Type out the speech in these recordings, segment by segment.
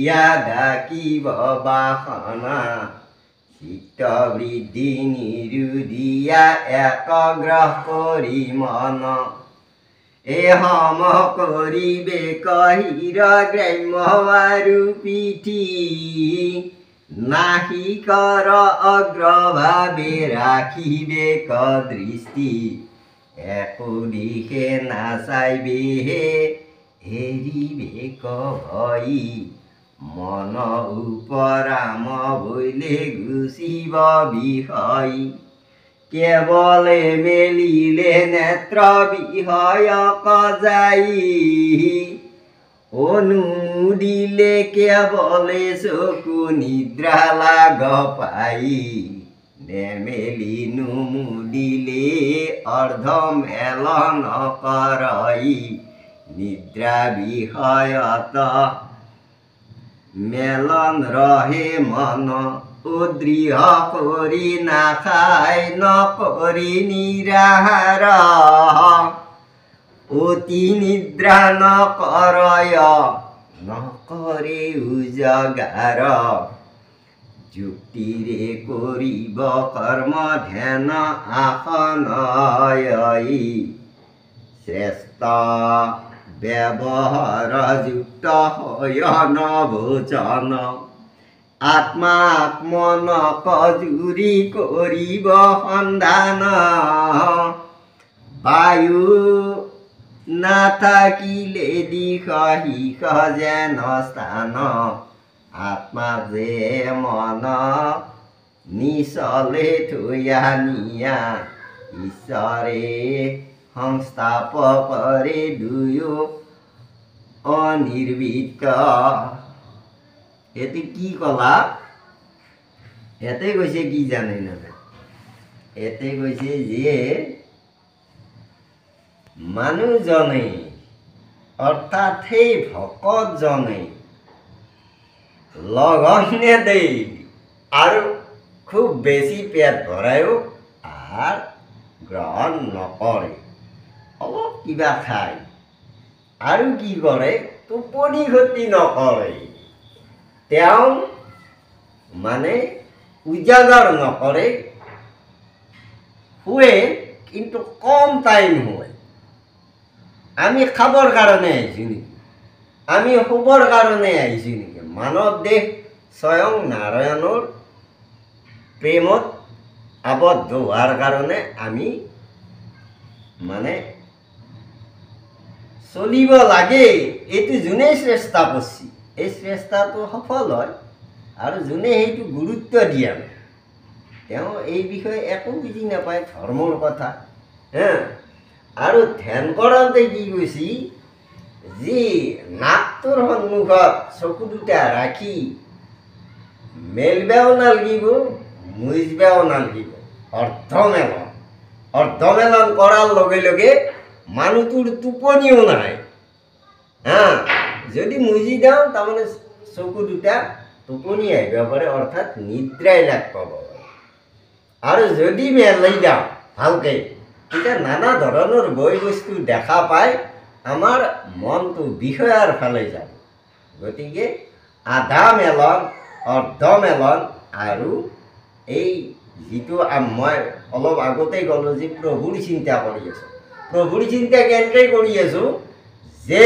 দিয়া ডাকিব বাসনা চিত্ত বৃদ্ধি নিৰুদিয়া একগ্ৰহ কৰি মন এ সম কৰিবে কহিৰ গ্ৰাম্য আৰু পিঠি নাহিকৰ অগ্ৰভাৱে ৰাখিবে দৃষ্টি একো দিশে নাচাইবে এৰিবে ভয়ি মন উপৰাম বৈলে গুচিব বিষয়ী কেৱলে মেলিলে নেত্ৰ বিষয়ক যাই অনুমোদিলে কেৱলে চকু নিদ্ৰা লাগ পাই নেমেলি নুমুদিলে অৰ্ধ মেলন কৰই নিদ্ৰা বিষয়ত মেলন ৰহে মন উদৃহ কৰি নাখাই নকৰি নিৰাহাৰ অতি নিদ্ৰা নকৰয় নকৰে উজাগাৰ যুক্তিৰে কৰিব কৰ্ম ধ্যান আসনয়ী শ্ৰেষ্ঠ ব্যৱহাৰ যুক্ত শয়ন ভোজন আত্মাত্মনক জুৰি কৰিব সন্ধান বায়ু নাথাকিলে দিশ হিষ যেন স্থান আত্মা যে মন নিচলে থৈয়া নিয়া ঈশ্বৰে সংস্থাপকৰে দুয়ো অনিৰ্বৃত্ত এতে কি কলা এতে কৈছে কি জানে না এতে কৈছে যে মানুহজনে অৰ্থাৎ সেই ভকতজনে লঘনে দেই আৰু খুব বেছি পেট ভৰায়ো আহাৰ গ্ৰহণ নকৰে অলপ কিবা খায় আৰু কি কৰে টোপনি ক্ষতি নকৰে তেওঁ মানে উজাগৰ নকৰে শুৱে কিন্তু কম টাইম হয় আমি খাবৰ কাৰণে আহিছোঁ নেকি আমি শুবৰ কাৰণে আহিছোঁ নেকি মানৱ দেহ স্বয়ং নাৰায়ণৰ প্ৰেমত আবদ্ধ হোৱাৰ কাৰণে আমি মানে চলিব লাগে এইটো যোনে চেষ্টা কৰিছে এই চেষ্টাটো সফল হয় আৰু যোনে সেইটো গুৰুত্ব দিয়া নাই তেওঁ এই বিষয়ে একো বুজি নাপায় ধৰ্মৰ কথা আৰু ধ্যান কৰোঁতে কি কৈছে যি নাকটোৰ সন্মুখত চকু দুটা ৰাখি মেলিবও নালাগিব মুজিবও নালাগিব অৰ্ধমেলন কৰাৰ লগে লগে মানুহটোৰ টোপনিও নাই যদি মুজি দিওঁ তাৰমানে চকু দুটা টোপনি আহিব পাৰে অৰ্থাৎ নিদ্ৰাই লাগ পাব আৰু যদি মেলাই দিওঁ ভালকৈ তেতিয়া নানা ধৰণৰ বয় বস্তু দেখা পাই আমাৰ মনটো বিষয়াৰ ফালে যাব গতিকে আধা মেলন অৰ্ধমেলন আৰু এই যিটো মই অলপ আগতেই ক'লোঁ যে প্ৰভুৰ চিন্তা কৰি আছোঁ প্ৰভুৰ চিন্তা কেনেকৈ কৰি আছোঁ যে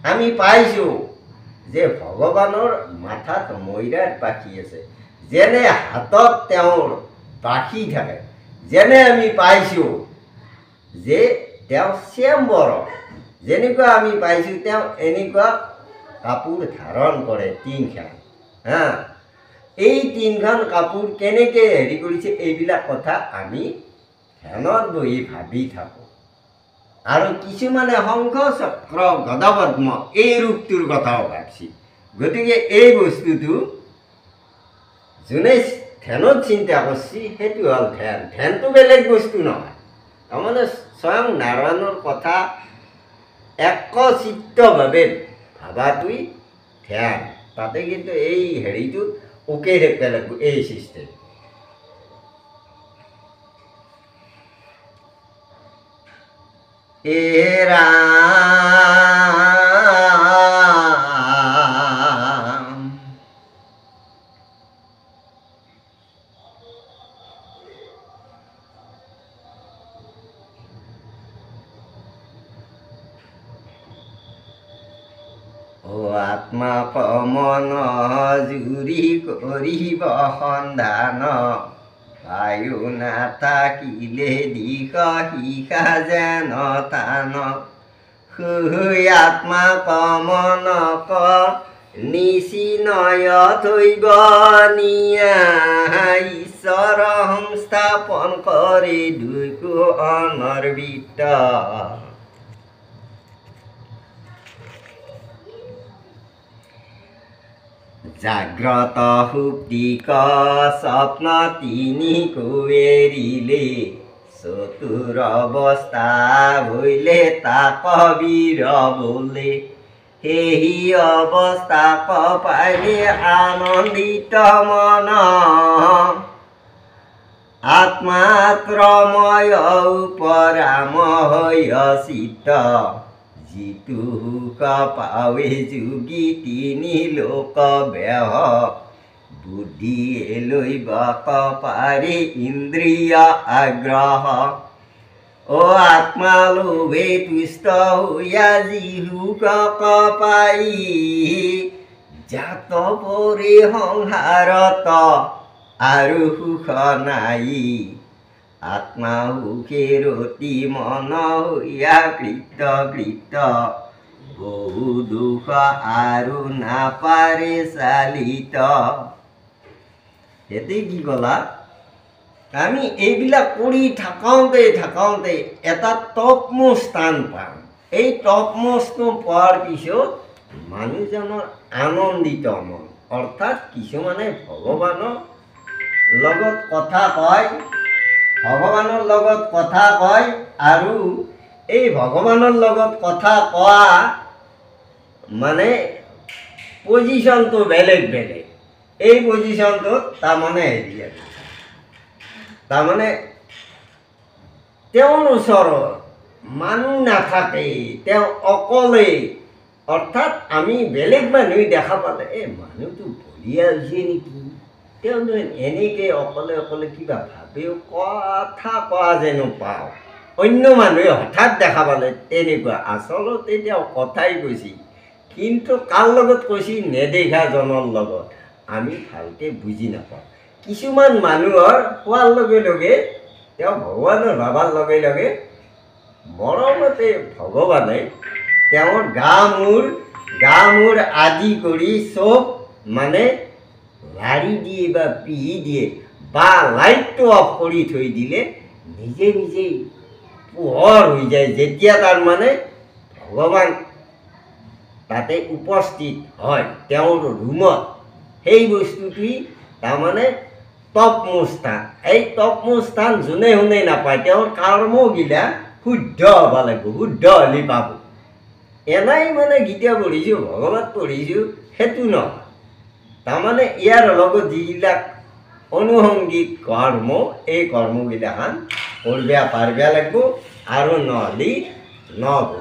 আমি পাইছোঁ যে ভগৱানৰ মাথাত মৈৰাৰ পাখি আছে যেনে হাতত তেওঁৰ পাখি থাকে যেনে আমি পাইছোঁ যে তেওঁ স্বয়ম্বৰ যেনেকুৱা আমি পাইছোঁ তেওঁ এনেকুৱা কাপোৰ ধাৰণ কৰে তিনিখন এই তিনিখন কাপোৰ কেনেকৈ হেৰি কৰিছে এইবিলাক কথা আমি ধ্যানত বহি ভাবি থাকোঁ আৰু কিছুমানে শংখ চক্ৰ গদাপদ্ম এই ৰূপটোৰ কথাও ভাবছি গতিকে এই বস্তুটো যোনে ধ্যানত চিন্তা কৰিছে সেইটো হ'ল ধ্যানটো বেলেগ বস্তু নহয় তাৰমানে স্বয়ং নাৰায়ণৰ কথা একচিত্তভাৱে ভাবাটোই ধ্যান তাতে কিন্তু এই হেৰিটো ওকে থাকিব লাগিব এই চিষ্টেম এৰা ও আত্মা মন জুৰি কৰিব সন্ধান বায়ু নাথাকিলে দিশ শিখা যেন টান শুই আত্মা মন নিচিনয় থৈব নিয়া ঈশ্বৰ সংস্থাপন কৰি দুইকো অনৰ্বিত জাগ্ৰত সুপ্তিক স্বপ্ন তিনিকো এৰিলে চতুৰ অৱস্থা ভৈলে তাক বীৰ বোলে সেই অৱস্থাক পাইলে আনন্দিত মন আত্মাত্ৰময় উপৰাম হৈ চিত্ত যিটো সুখ পাৱে যোগী তিনি লোক বেহ বুদ্ধিয়ে লৈ বক পাৰি ইন্দ্ৰিয় আগ্ৰহ ও আত্মা লোভে তুষ্ট হইয়া যি সুখ পাই জাত পৰি সংসাৰত আৰু সুখ নাই আত্মা সুখে ৰতি মন হইয়া কৃত বহু দুখ আৰু নাপাৰে চালিত এতে কি কলা আমি এইবিলাক কৰি থাকোঁতে এটা টপমোষ্ট স্থান পাম এই টপমোষ্টটো পোৱাৰ পিছত মানুহজনৰ আনন্দিত মন অৰ্থাৎ কিছুমানে ভগৱানৰ লগত কথা কয় আৰু এই ভগৱানৰ লগত কথা কোৱা মানে পজিশ্যনটো বেলেগ এই পজিশ্যনটোত তাৰমানে তাৰমানে তেওঁৰ ওচৰত মানুহ নাথাকে তেওঁ অকলে অৰ্থাৎ আমি বেলেগ মানুহ দেখা পালে এই মানুহটো বলিয়া হৈছে নেকি তেওঁ এনেকৈ অকলে কিবা ভাবেও কথা কোৱা যেনো পাওঁ অন্য মানুহে হঠাৎ দেখা পালে তেনেকুৱা আচলতে তেওঁ কথাই কৈছিল কিন্তু কাৰ লগত কৈছিল নেদেখাজনৰ লগত আমি ভালকৈ বুজি নাপাওঁ কিছুমান মানুহৰ কোৱাৰ লগে লগে তেওঁ ভগৱানৰ ভাবাৰ লগে লগে মৰমতে ভগৱানে তেওঁৰ গা মূৰ আদি কৰি চব মানে লাৰি দিয়ে বা পিহি দিয়ে বা লাইটটো অফ কৰি থৈ দিলে নিজে পোহৰ হৈ যায় যেতিয়া তাৰমানে ভগৱান তাতে উপস্থিত হয় তেওঁৰ ৰুমত সেই বস্তুটোৱেই তাৰমানে টপমোষ্ট স্থান এই টপমোষ্ট স্থান যোনে নাপায় তেওঁৰ কৰ্মগিলা শুদ্ধ হ'ব লাগিব শুদ্ধ হ'লে পাব এনেই মানে গীতা পঢ়িছোঁ ভগৱত পঢ়িছোঁ সেইটো নহয় তাৰমানে ইয়াৰ লগত যিবিলাক অনুসংগিক কৰ্ম এই কৰ্মগিলাখান কৰিব পাৰিব লাগিব আৰু নহ'লে নহ'ব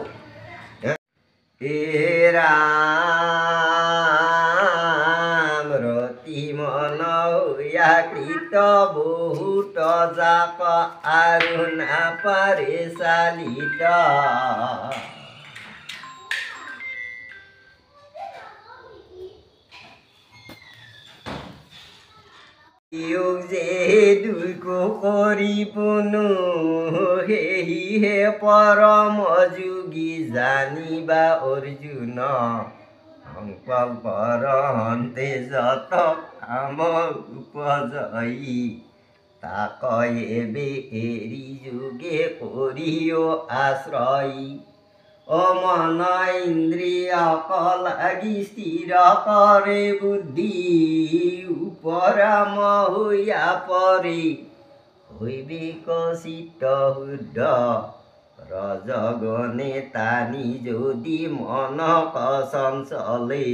ৰাম ৰতি মন হইয়া কৃত বহুত জাক আৰু নাপাৰে চালিত যে দুইকো কৰি পুনু সেহিহে পৰম যোগী জানিবা অৰ্জুন সংকল্পৰ হন্তে যত কাম উপজয়ী তাক এবে এৰি যোগে কৰিও আশ্ৰয়ী ও মন ইন্দ্ৰিয়ক লাগি স্থিৰ কৰে বুদ্ধি উপৰাম হইয়া পৰে হৈবিক চিত্ত শুদ্ধ ৰজগণে টানি যদি মনক চঞ্চলে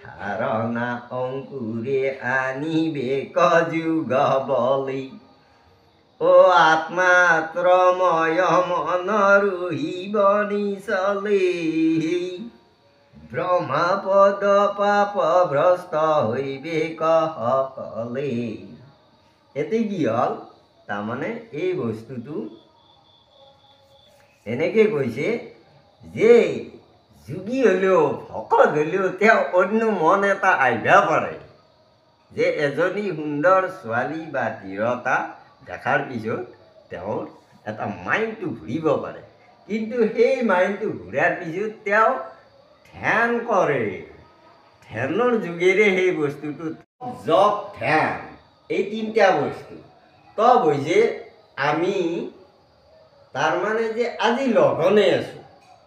ধাৰণা অংকুৰে আনিবেক যোগ বলি ও আত্মাত্ৰময় মন ৰহিব নিচলে ব্ৰহ্মপদ পাপ ভ্ৰষ্ট হৈবেক সকলে এতে কি হ'ল তাৰমানে এই বস্তুটো এনেকৈ কৈছে যে যোগী হ'লেও ভকত হ'লেও তেওঁ অন্য মন এটা আহিব পাৰে যে এজনী সুন্দৰ ছোৱালী বা তিৰতা দেখাৰ পিছত তেওঁৰ এটা মাইণ্ডটো ঘূৰিব পাৰে কিন্তু সেই মাইণ্ডটো ঘূৰাৰ পিছত তেওঁ ধ্যান কৰে ধ্যানৰ যোগেৰে সেই বস্তুটো জপ ধ্যান এই তিনিটা বস্তু তব হৈছে আমি তাৰমানে যে আজি লগনে আছোঁ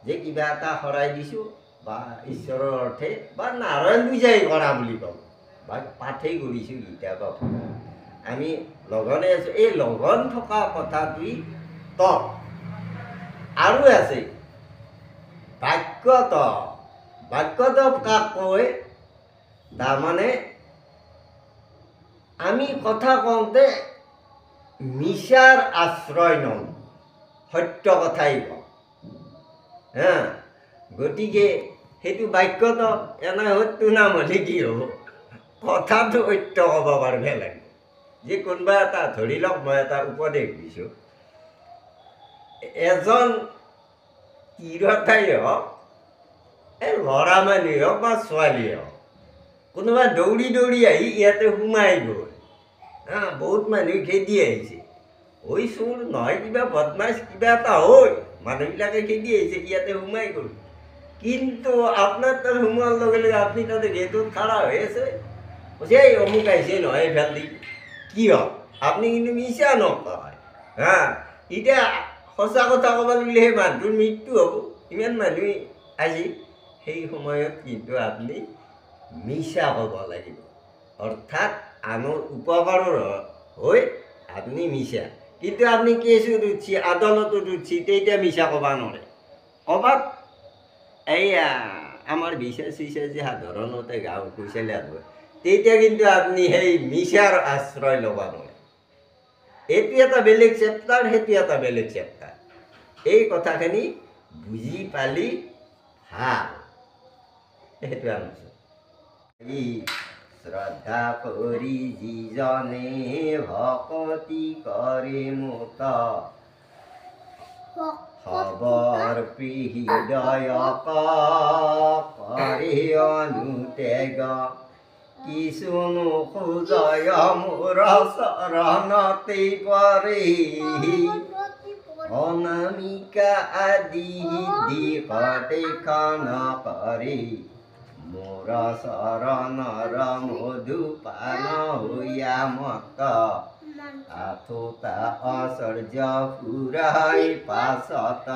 যে কিবা এটা শৰাই দিছোঁ বা ঈশ্বৰৰ অৰ্থে বা নাৰায়ণ পূজাই কৰা বুলি কওঁ বা পাঠেই কৰিছোঁ গীতা বা আমি লগনে আছোঁ এই লগন থকা কথাটোই তপ আৰু আছে বাক্য তপ বাক্য তপ কাক কয় তাৰমানে আমি কথা কওঁতে মিছাৰ আশ্ৰয় নওঁ সত্য কথাই কওঁ হা গতিকে সেইটো বাক্য তপ এনে সত্য নাম হ'লে কি হ'ব কথাটো সত্য ক'ব পাৰিব লাগিব যে কোনোবা এটা ধৰি লওক মই এটা উপদেশ দিছোঁ এজন তিৰতাই হওক এই ল'ৰা মানুহে হওক বা ছোৱালীয়ে হওক কোনোবা দৌৰি দৌৰি আহি ইয়াতে সোমাই গ'ল হা বহুত মানুহ খেদি আহিছে ঐ চোৰ নহয় কিবা বদমাছ কিবা এটা হয় মানুহবিলাকে খেদি আহিছে ইয়াতে সোমাই গ'ল কিন্তু আপোনাৰ তাত সোমোৱাৰ লগে লগে আপুনি তাতে গেটত খাৰা হৈ আছে কৈছে এই অমুক আহিছে নহয় এইফালে কি হ'ল আপুনি কিন্তু মিছা নকয় হা এতিয়া সঁচা কথা ক'ব লাগিলে সেই মানুহটোৰ মৃত্যু হ'ব ইমান মানুহ আজি সেই সময়ত কিন্তু আপুনি মিছা ক'ব লাগিব অৰ্থাৎ আনৰ উপকাৰৰ হৈ আপুনি মিছা কিন্তু আপুনি কেছত উঠছি আদালতত উঠছি তেতিয়া মিছা ক'ব নোৱাৰে ক'ৰবাত এইয়া আমাৰ বিচাৰ চিচাৰ যে সাধাৰণতে গাঁও কৈছিলে তেতিয়া কিন্তু আপুনি সেই মিছাৰ আশ্ৰয় ল'ব নোৱাৰে এইটো এটা বেলেগ চেপ্টাৰ সেইটো এটা বেলেগ চেপ্টাৰ এই কথাখিনি বুজি পালি ভাল সেইটো আনিছোঁ এই শ্ৰদ্ধা কৰি যিজনে ভকতি কৰে মোত খবৰ হৃদয় কৰে অনুতেগ কিছু নোখোজয় মোৰ চৰণতে পৰে অনামিকা আদি দিশখন কৰে মোৰ চৰণৰ মধুপান হৈয়া মত আঠোটা আচৰ্য ফুৰাই পাছত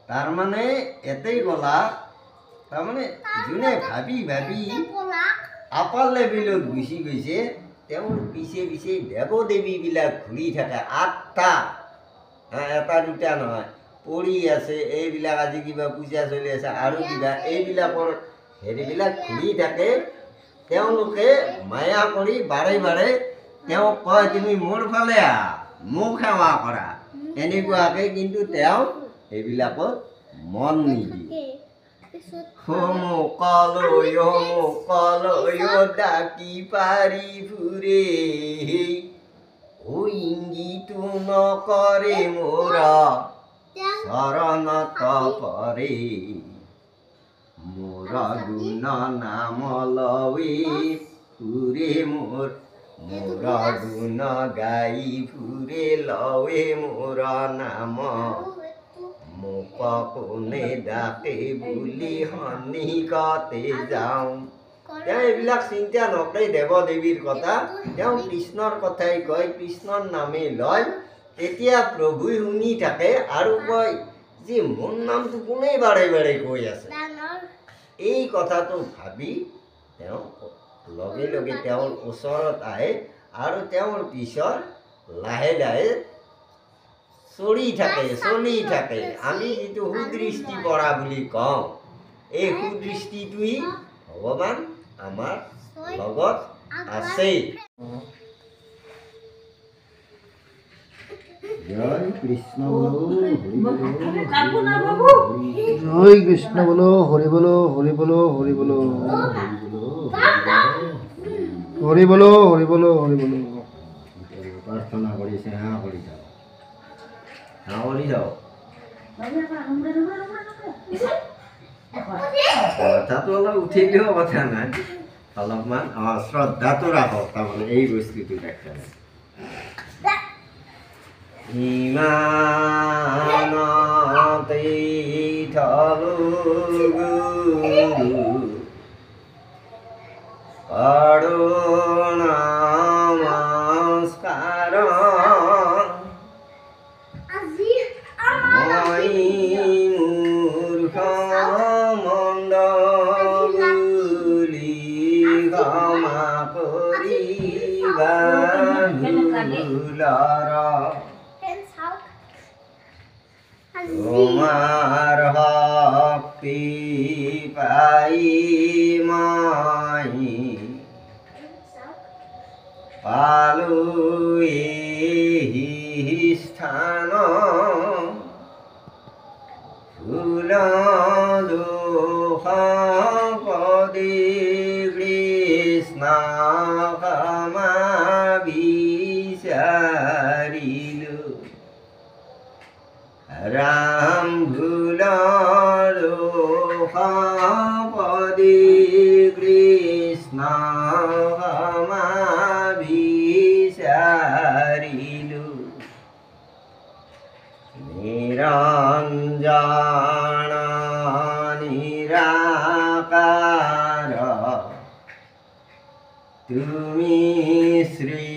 তাৰমানে এতেই ক'লা তাৰমানে যোনে ভাবি ভাবি আপাৰ লেভেলত গুচি গৈছে তেওঁৰ পিছে পিছে দেৱ দেৱীবিলাক ঘূৰি থাকে 8টা এটা দুটা নহয় পৰি আছে এইবিলাক আজি কিবা পূজা চলি আছে আৰু কিবা এইবিলাকৰ হেৰিবিলাক ঘূৰি থাকে তেওঁলোকে মায়া কৰি বাৰে বাৰে তেওঁক কয় তুমি মোৰ ফালে আহা মোক সেৱা কৰা এনেকুৱাকৈ কিন্তু তেওঁ এইবিলাকত মন নিদিয়ে সমকলয় ডাকি পাৰি ফুৰে ইংগিতো নকৰে মোৰ চৰণত পৰে মোৰ গুণ নাম লৱে ফুৰে মোৰ গুণ গাই ফুৰে লৱে মোৰ নাম মোক কোনে ডাকে বুলি সন্নিকতে যাওঁ তেওঁ এইবিলাক চিন্তা নকৰে দেৱ দেৱীৰ কথা তেওঁ কৃষ্ণৰ কথাই কয় কৃষ্ণৰ নামেই লয় তেতিয়া প্ৰভুই শুনি থাকে আৰু কয় যে মোৰ নামটো কোনে বাৰে বাৰে কৈ আছে এই কথাটো ভাবি তেওঁ লগে লগে তেওঁৰ ওচৰত আহে আৰু তেওঁৰ পিছত লাহে লাহে চলি থাকে আমি যিটো সুদৃষ্টি পৰা বুলি কওঁ এই সুদৃষ্টিটোই ভগৱান আমাৰ লগত আছে জয় কৃষ্ণ বলো জয় কৃষ্ণ বলো হৰি বলো হৰি বলো হৰি বলো হৰি বলো হৰি বলো হৰি বলো প্ৰাৰ্থনা কৰি সেৱা কৰি যাওঁ কথাটো অলপ উঠিলেও কথা নাই অলপমান শ্ৰদ্ধাটো ৰাখক তাৰমানে এই বস্তুটো দেখা ইমানতেই থলো গুৰু নমস্কাৰ মই মূৰ্খ মন্দ বুলি ক্ষমা কৰিবা ভুলৰ তোমাৰ শক্তি পাই মই পালো এই স্থান ফুল দোষ পদে কৃষ্ণ ক্ষমা বিচাৰিলো ৰাম ভুল দোষ পদে কৃষ্ণ ক্ষমা বিচাৰিলো নিৰঞ্জন নিৰাকাৰ তুমি শ্ৰী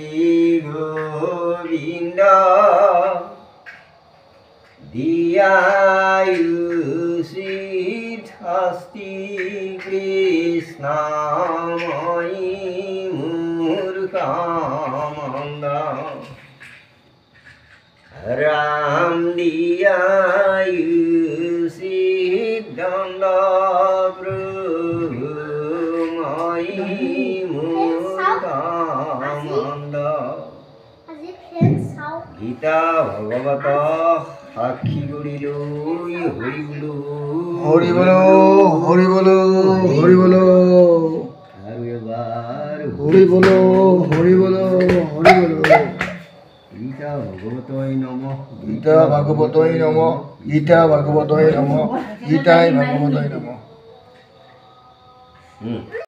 গোবিন্দ দিয়ায়ুষিত হস্তি কৃষ্ণ মই মূৰ্খ মন্দ ৰাম দিয়ায়ুষিত দণ্ড প্ৰভু মই মূৰ্খ মন্দ গীতা ভগৱত সাক্ষী কৰিলো হৰি বোলো হৰি বলো হৰি বলো হৰি বলো আৰু এবাৰ হৰি বলো হৰি বলো হৰি বলো গীতা ভগৱতই নমঃ গীতা ভাগৱতই নমঃ গীতা ভাগৱতই নমঃ গীতাই ভাগৱতই নমঃ